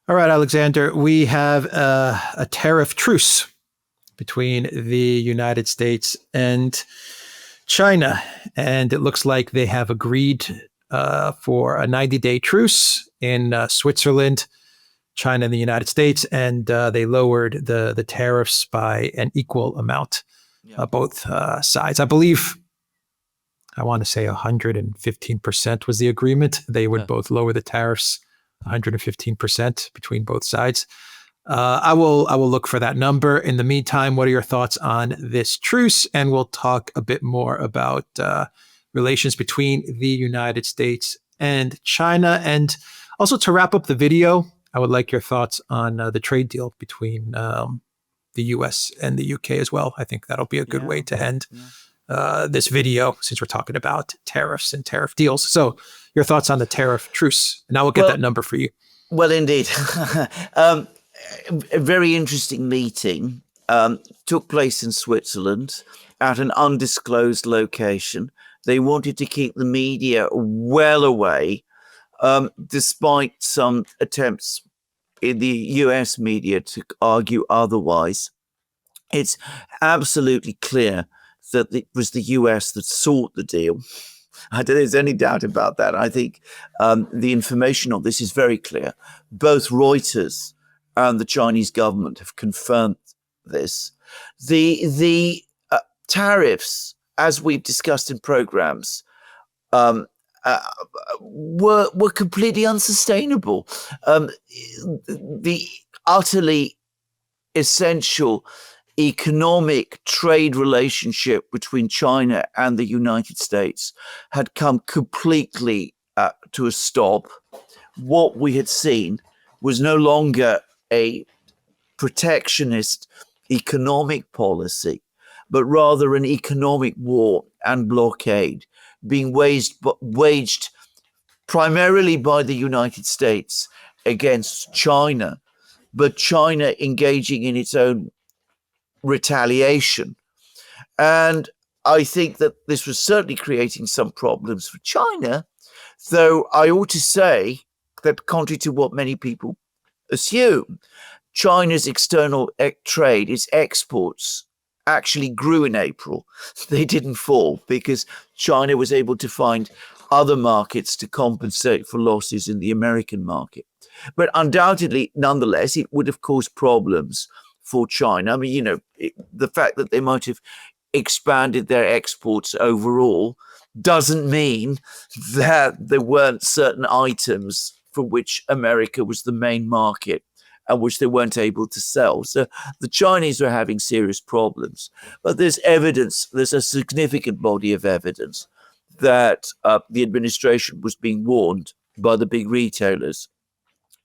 All right, Alexander, we have a tariff truce between the United States and China, and it looks like they have agreed for a 90-day truce in Switzerland, China, and the United States, and they lowered the tariffs by an equal amount, both sides. I believe, I want to say 115% was the agreement. They would both lower the tariffs 115% between both sides. I will look for that number. In the meantime, what are your thoughts on this truce? And we'll talk a bit more about relations between the United States and China. And also, to wrap up the video, I would like your thoughts on the trade deal between the US and the UK as well. I think that'll be a good way to end this video, since we're talking about tariffs and tariff deals. So your thoughts on the tariff truce, and I will get that number for you. Well, indeed. A very interesting meeting took place in Switzerland at an undisclosed location. They wanted to keep the media well away, despite some attempts in the US media to argue otherwise. It's absolutely clear that it was the US that sought the deal. I don't think there's any doubt about that. I think the information on this is very clear. Both Reuters and the Chinese government have confirmed this. The tariffs, as we've discussed in programs, were completely unsustainable. The utterly essential economic trade relationship between China and the United States had come completely to a stop. What we had seen was no longer a protectionist economic policy, but rather an economic war and blockade being waged primarily by the United States against China, but China engaging in its own retaliation. And I think that this was certainly creating some problems for China, though I ought to say that, contrary to what many people assume, China's external trade, its exports, actually grew in April. They didn't fall because China was able to find other markets to compensate for losses in the American market. But undoubtedly, nonetheless, it would have caused problems for China. I mean, the fact that they might have expanded their exports overall doesn't mean that there weren't certain items for which America was the main market and which they weren't able to sell. So the Chinese are having serious problems. But there's a significant body of evidence that the administration was being warned by the big retailers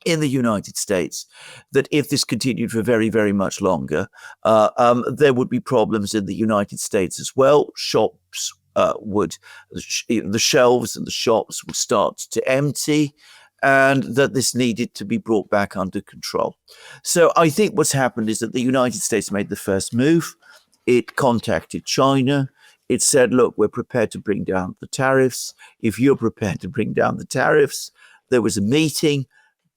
in the United States that if this continued for very, very much longer, there would be problems in the United States as well. Shops the shelves and the shops would start to empty, and that this needed to be brought back under control. So I think what's happened is that the United States made the first move. It contacted China. It said, look, we're prepared to bring down the tariffs. If you're prepared to bring down the tariffs, there was a meeting.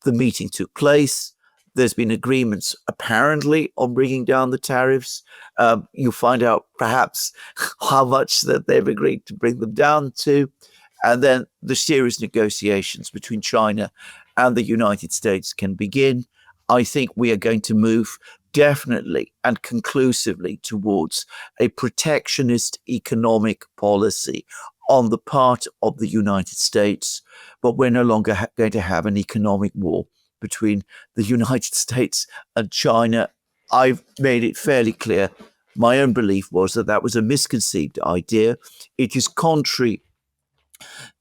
The meeting took place. There's been agreements, apparently, on bringing down the tariffs. You'll find out perhaps how much that they've agreed to bring them down to. And then the serious negotiations between China and the United States can begin. I think we are going to move definitely and conclusively towards a protectionist economic policy on the part of the United States, but we're no longer going to have an economic war between the United States and China. I've made it fairly clear. My own belief was that that was a misconceived idea. It is contrary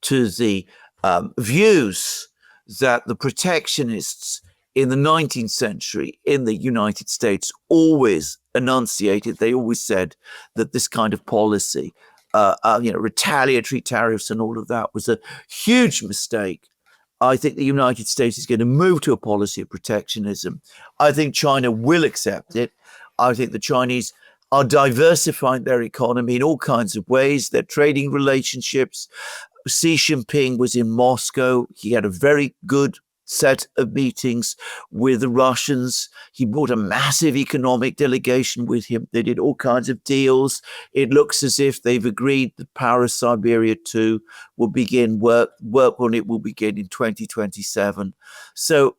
to the views that the protectionists in the 19th century in the United States always enunciated. They always said that this kind of policy, retaliatory tariffs and all of that, was a huge mistake. I think the United States is going to move to a policy of protectionism. I think China will accept it. I think the Chinese are diversifying their economy in all kinds of ways, their trading relationships. Xi Jinping was in Moscow. He had a very good set of meetings with the Russians. He brought a massive economic delegation with him. They did all kinds of deals. It looks as if they've agreed that Power of Siberia 2 will begin work on it will begin in 2027. So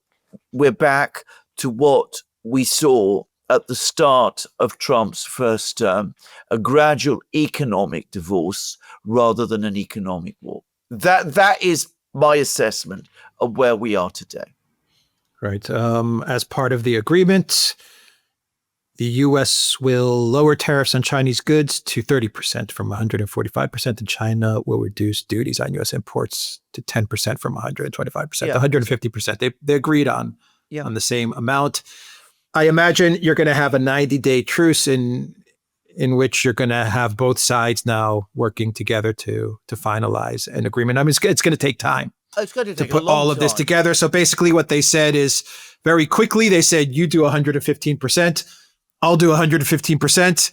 we're back to what we saw at the start of Trump's first term, a gradual economic divorce rather than an economic war. That is my assessment of where we are today. Right. As part of the agreement, the U.S. will lower tariffs on Chinese goods to 30% from 145%, and China will reduce duties on U.S. imports to 10% from 125% to 150%. They agreed on the same amount. I imagine you're going to have a 90-day truce in which you're going to have both sides now working together to finalize an agreement. I mean, it's going to take time. It's going to take put all of this together. So basically what they said is very quickly, they said, you do 115%, I'll do 115%.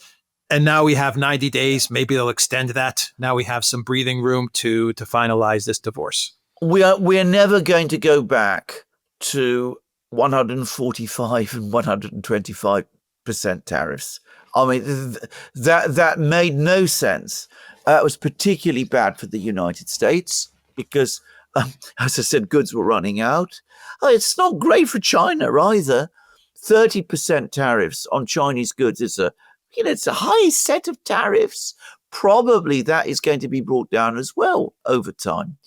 And now we have 90 days. Maybe they'll extend that. Now we have some breathing room to finalize this divorce. We're never going to go back to 145 and 125% tariffs. I mean, that made no sense. It was particularly bad for the United States because, as I said, goods were running out. It's not great for China either. 30% tariffs on Chinese goods is it's a high set of tariffs. Probably that is going to be brought down as well over time.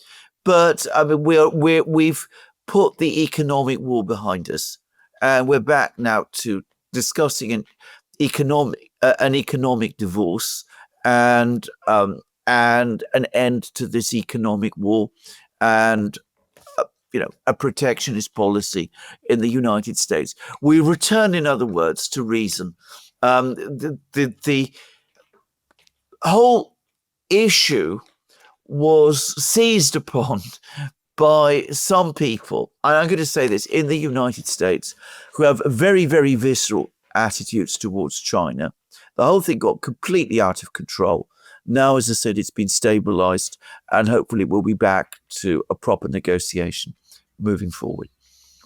But I mean, we've put the economic war behind us, and we're back now to discussing an economic divorce and an end to this economic war, and a protectionist policy in the United States. We return, in other words, to reason. The whole issue was seized upon by some people, and I'm going to say this, in the United States, who have very, very visceral attitudes towards China. The whole thing got completely out of control. Now, as I said, it's been stabilized, and hopefully we'll be back to a proper negotiation moving forward.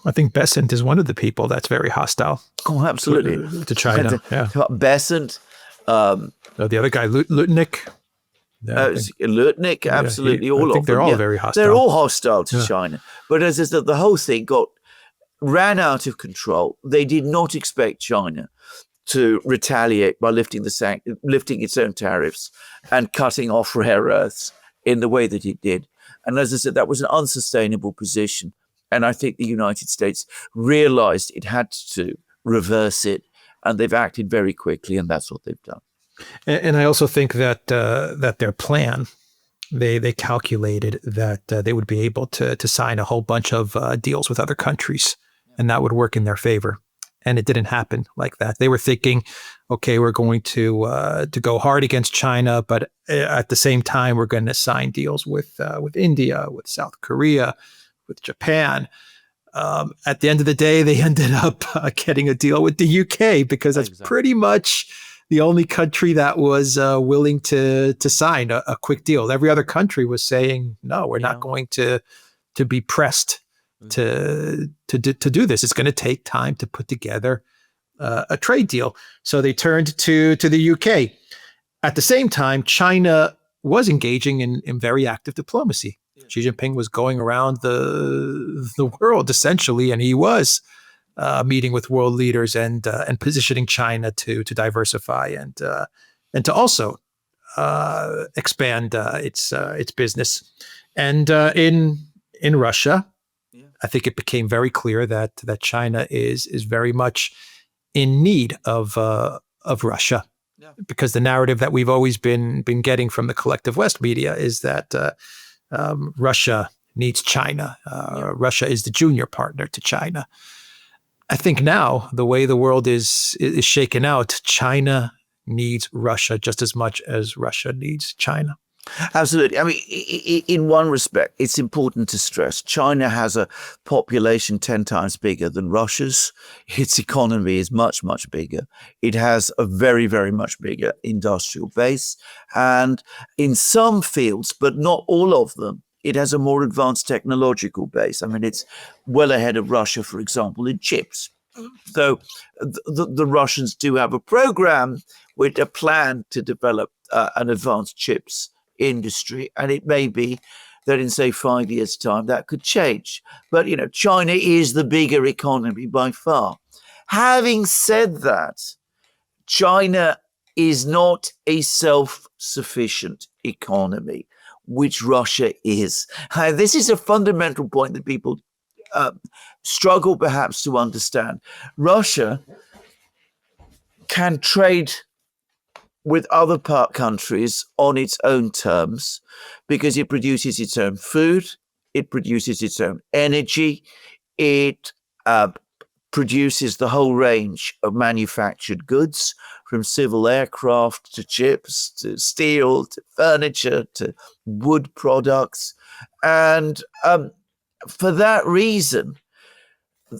I think Besant is one of the people that's very hostile. Oh, absolutely. To China. Yeah. Besant. The other guy, Lutnick. Lutnick, absolutely. All of them. They're all very hostile. They're all hostile to China. But as I said, the whole thing ran out of control. They did not expect China to retaliate by lifting its own tariffs and cutting off rare earths in the way that it did. And as I said, that was an unsustainable position. And I think the United States realized it had to reverse it, and they've acted very quickly, and that's what they've done. And I also think that their plan, they calculated that they would be able to sign a whole bunch of deals with other countries, and that would work in their favor. And it didn't happen like that. They were thinking, okay, we're going to go hard against China, but at the same time, we're going to sign deals with India, with South Korea, with Japan. At the end of the day, they ended up getting a deal with the UK because that's pretty much the only country that was willing to sign a quick deal. Every other country was saying, no, we're not going to be pressed to do this. It's going to take time to put together a trade deal. So they turned to the UK. At the same time, China was engaging in very active diplomacy. Xi Jinping was going around the world essentially, and he was meeting with world leaders and positioning China to diversify and to also expand its business. And in Russia, I think it became very clear that China is very much in need of Russia, because the narrative that we've always been getting from the collective West media is that Russia needs China. Russia is the junior partner to China. I think now the way the world is shaken out, China needs Russia just as much as Russia needs China. Absolutely. I mean, in one respect, it's important to stress China has a population 10 times bigger than Russia's. Its economy is much, much bigger. It has a very, very much bigger industrial base. And in some fields, but not all of them, it has a more advanced technological base. I mean, it's well ahead of Russia, for example, in chips. So the Russians do have a program with a plan to develop an advanced chips industry. And it may be that in, say, 5 years' time, that could change. But, China is the bigger economy by far. Having said that, China is not a self-sufficient economy, which Russia is. This is a fundamental point that people struggle perhaps to understand. Russia can trade with other countries on its own terms because it produces its own food, it produces its own energy, it produces the whole range of manufactured goods, from civil aircraft to chips to steel to furniture to wood products. And for that reason,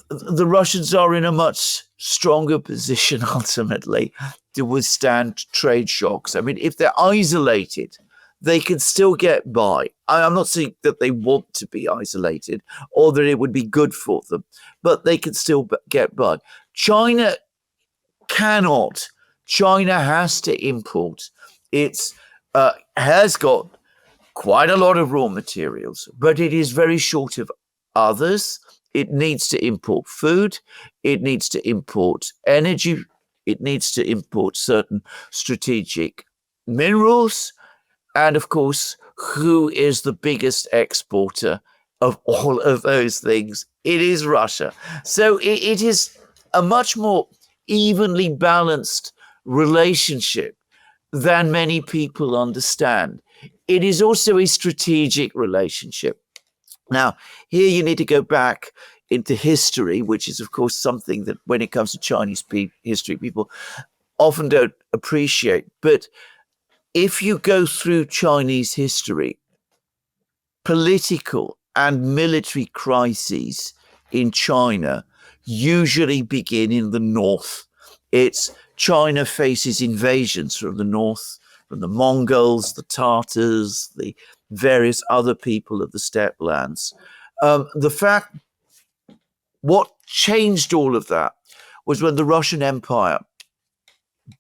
the Russians are in a much stronger position ultimately to withstand trade shocks. I mean, if they're isolated, they can still get by. I'm not saying that they want to be isolated or that it would be good for them, but they can still get by. China cannot. China has to import. It has got quite a lot of raw materials, but it is very short of others. It needs to import food. It needs to import energy. It needs to import certain strategic minerals. And of course, who is the biggest exporter of all of those things? It is Russia. So it is a much more evenly balanced relationship than many people understand. It is also a strategic relationship. Now, here you need to go back into history, which is, of course, something that when it comes to Chinese history, people often don't appreciate. But if you go through Chinese history, political and military crises in China usually begin in the north. It's China faces invasions from the north, from the Mongols, the Tartars, the various other people of the steppe lands. What changed all of that was when the Russian Empire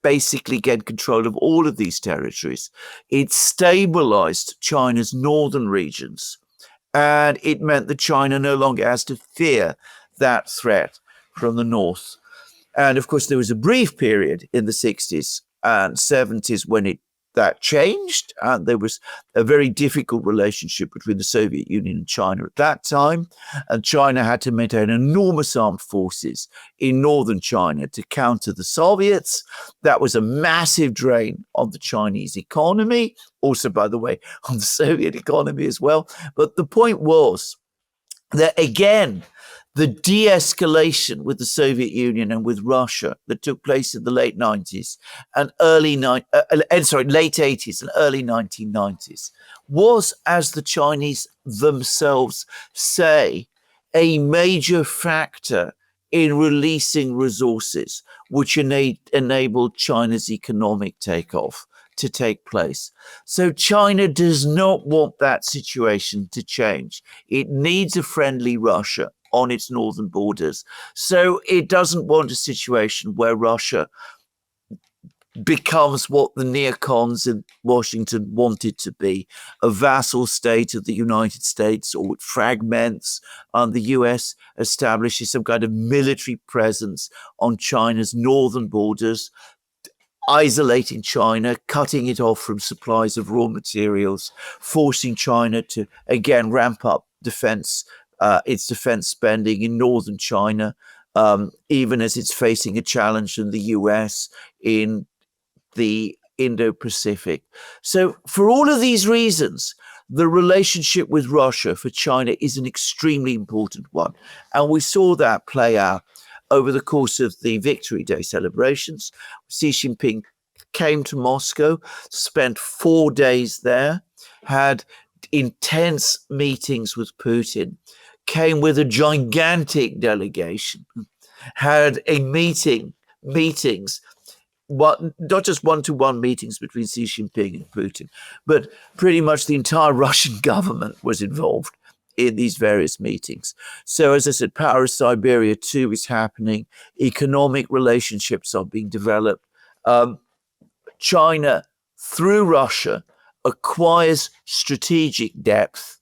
basically gained control of all of these territories. It stabilized China's northern regions, and it meant that China no longer has to fear that threat from the north. And of course, there was a brief period in the 60s and 70s when that changed. And there was a very difficult relationship between the Soviet Union and China at that time. And China had to maintain enormous armed forces in northern China to counter the Soviets. That was a massive drain on the Chinese economy. Also, by the way, on the Soviet economy as well. But the point was that, again, the de-escalation with the Soviet Union and with Russia that took place in the late 90s and late 80s and early 1990s was, as the Chinese themselves say, a major factor in releasing resources which enabled China's economic takeoff to take place. So China does not want that situation to change. It needs a friendly Russia on its northern borders. So it doesn't want a situation where Russia becomes what the neocons in Washington wanted to be, a vassal state of the United States, or it fragments, and the US establishes some kind of military presence on China's northern borders, isolating China, cutting it off from supplies of raw materials, forcing China to, again, ramp up its defense spending in northern China, even as it's facing a challenge from the US in the Indo-Pacific. So for all of these reasons, the relationship with Russia for China is an extremely important one. And we saw that play out over the course of the Victory Day celebrations. Xi Jinping came to Moscow, spent 4 days there, had intense meetings with Putin, came with a gigantic delegation, had meetings not just one-to-one meetings between Xi Jinping and Putin, but pretty much the entire Russian government was involved in these various meetings. So, as I said, Power of Siberia 2 is happening. Economic relationships are being developed. China, through Russia, acquires strategic depth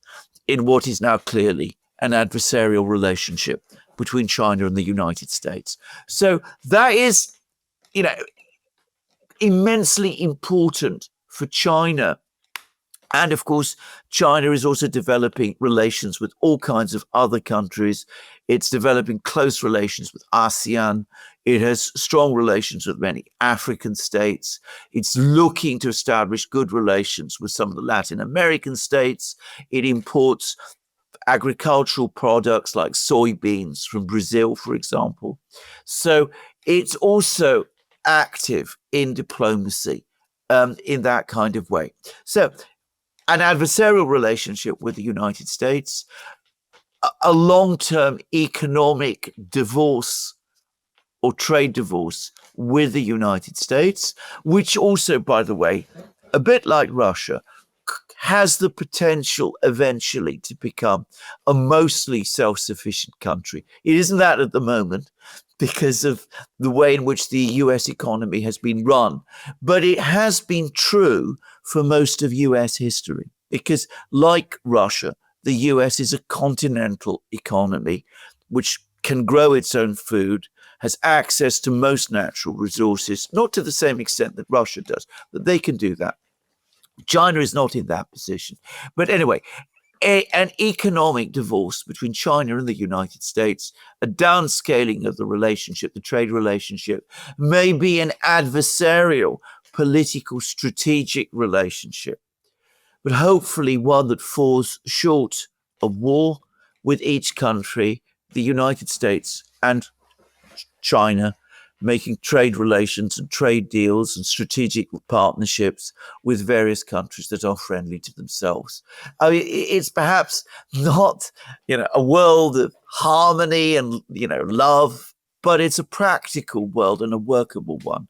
in what is now clearly an adversarial relationship between China and the United States. So that is, immensely important for China. And of course, China is also developing relations with all kinds of other countries. It's developing close relations with ASEAN. It has strong relations with many African states. It's looking to establish good relations with some of the Latin American states. It imports agricultural products like soybeans from Brazil, for example. So it's also active in diplomacy in that kind of way. So an adversarial relationship with the United States, a long-term economic divorce or trade divorce with the United States, which also, by the way, a bit like Russia, has the potential eventually to become a mostly self-sufficient country. It isn't that at the moment because of the way in which the US economy has been run, but it has been true for most of US history because, like Russia, the US is a continental economy which can grow its own food, has access to most natural resources, not to the same extent that Russia does, but they can do that. China is not in that position. But anyway, an economic divorce between China and the United States, a downscaling of the relationship, the trade relationship, may be an adversarial political strategic relationship, but hopefully one that falls short of war with each country, the United States and China, making trade relations and trade deals and strategic partnerships with various countries that are friendly to themselves. I mean, it's perhaps not, a world of harmony and, love, but it's a practical world and a workable one.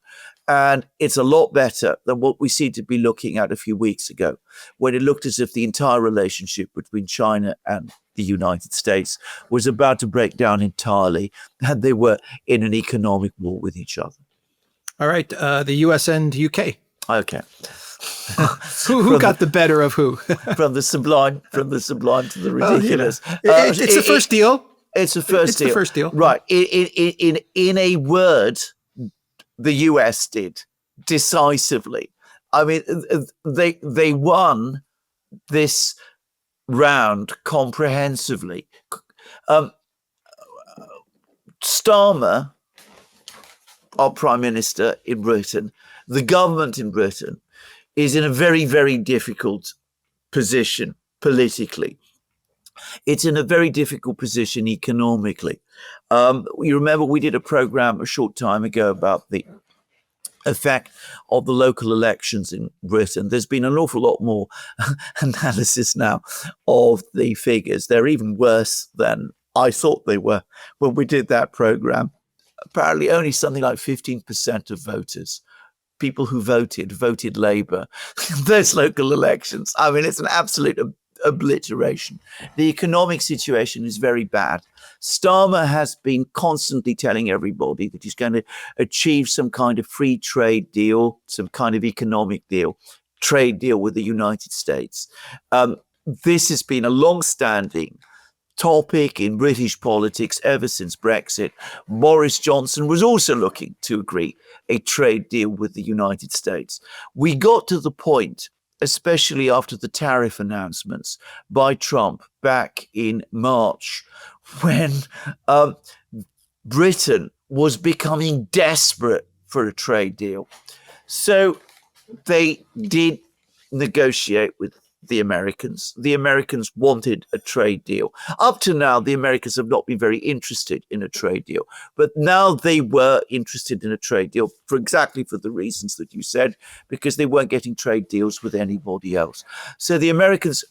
And it's a lot better than what we seemed to be looking at a few weeks ago, when it looked as if the entire relationship between China and the United States was about to break down entirely, and they were in an economic war with each other. All right, the US and UK. Okay. Who got the better of who? from the sublime to the ridiculous. It's the first deal. It's the first deal. It's the first deal. Right. In a word, the US did decisively. I mean, they won this round comprehensively. Starmer, our Prime Minister in Britain, the government in Britain, is in a very, very difficult position politically. It's in a very difficult position economically. You remember we did a program a short time ago about the effect of the local elections in Britain. There's been an awful lot more analysis now of the figures. They're even worse than I thought they were when we did that program. Apparently only something like 15% of voters, people who voted Labour those local elections. I mean, it's an absolute obliteration. The economic situation is very bad. Starmer has been constantly telling everybody that he's going to achieve some kind of free trade deal, some kind of economic deal, trade deal with the United States. This has been a long-standing topic in British politics ever since Brexit. Boris Johnson was also looking to agree a trade deal with the United States. We got to the point, especially after the tariff announcements by Trump back in March, when Britain was becoming desperate for a trade deal. So they did negotiate with the Americans. The Americans wanted a trade deal. Up to now, the Americans have not been very interested in a trade deal, but now they were interested in a trade deal for the reasons that you said, because they weren't getting trade deals with anybody else. So the Americans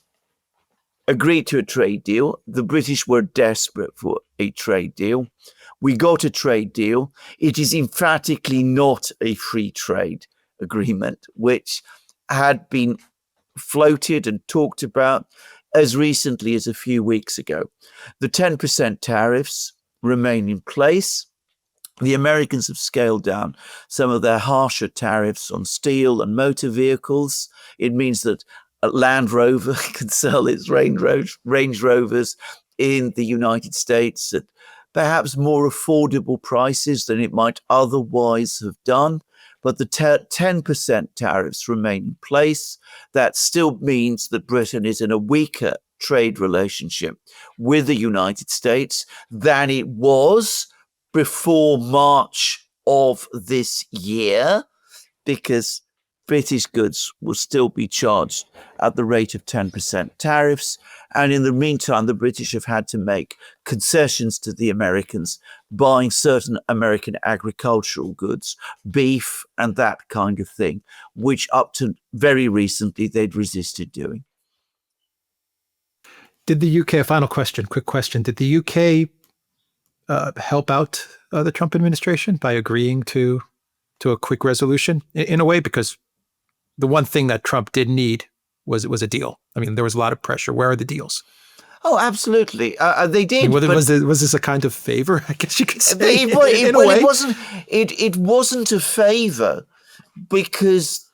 agreed to a trade deal. The British were desperate for a trade deal. We got a trade deal. It is emphatically not a free trade agreement, which had been floated and talked about as recently as a few weeks ago. The 10% tariffs remain in place. The Americans have scaled down some of their harsher tariffs on steel and motor vehicles. It means that Land Rover can sell its Range Rovers in the United States at perhaps more affordable prices than it might otherwise have done. But the 10% tariffs remain in place. That still means that Britain is in a weaker trade relationship with the United States than it was before March of this year, because British goods will still be charged at the rate of 10% tariffs. And in the meantime, the British have had to make concessions to the Americans, buying certain American agricultural goods, beef and that kind of thing, which up to very recently they'd resisted doing. Did the UK, a final question, quick question, did the UK help out the Trump administration by agreeing to a quick resolution in a way? Because the one thing that Trump did need was a deal. I mean, there was a lot of pressure. Where are the deals? Oh, absolutely. They did. I mean, was this a kind of favor? I guess you could say. It wasn't a favor, because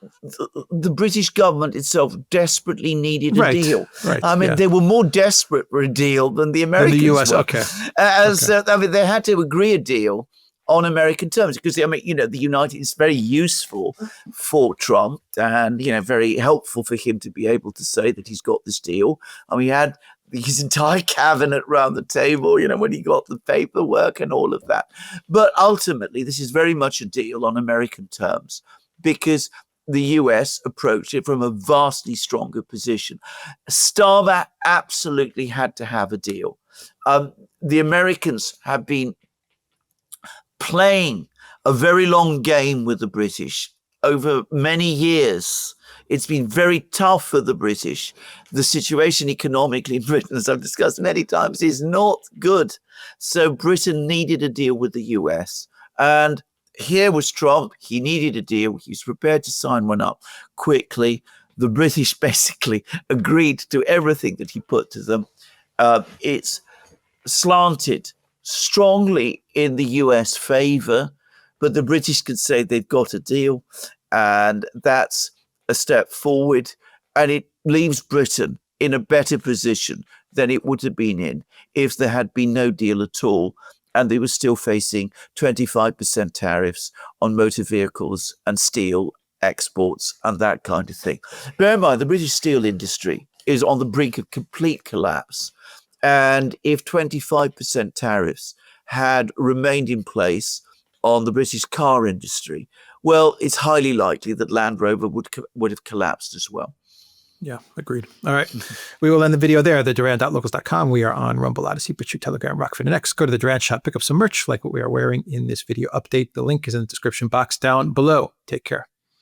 the British government itself desperately needed a deal. Right, I mean, they were more desperate for a deal than the Americans the US, were. okay. I mean, they had to agree a deal on American terms, because, I mean, the United is very useful for Trump, and, very helpful for him to be able to say that he's got this deal. I mean, he had his entire cabinet around the table, when he got the paperwork and all of that. But ultimately, this is very much a deal on American terms, because the US approached it from a vastly stronger position. Starmer absolutely had to have a deal. The Americans have been playing a very long game with the British over many years. It's been very tough for the British. The situation economically in Britain, as I've discussed many times, is not good. So Britain needed a deal with the US. And here was Trump. He needed a deal. He was prepared to sign one up quickly. The British basically agreed to everything that he put to them. It's slanted strongly in the US favor, but the British could say they've got a deal, and that's a step forward, and it leaves Britain in a better position than it would have been in if there had been no deal at all, and they were still facing 25% tariffs on motor vehicles and steel exports and that kind of thing. Bear in mind, the British steel industry is on the brink of complete collapse. And if 25% tariffs had remained in place on the British car industry, well, it's highly likely that Land Rover would have collapsed as well. Yeah, agreed. All right. We will end the video there. The Duran.locals.com. We are on Rumble, Odyssey, BitChute, Telegram, Rockfin, and X. Go to the Duran shop, pick up some merch like what we are wearing in this video update. The link is in the description box down below. Take care.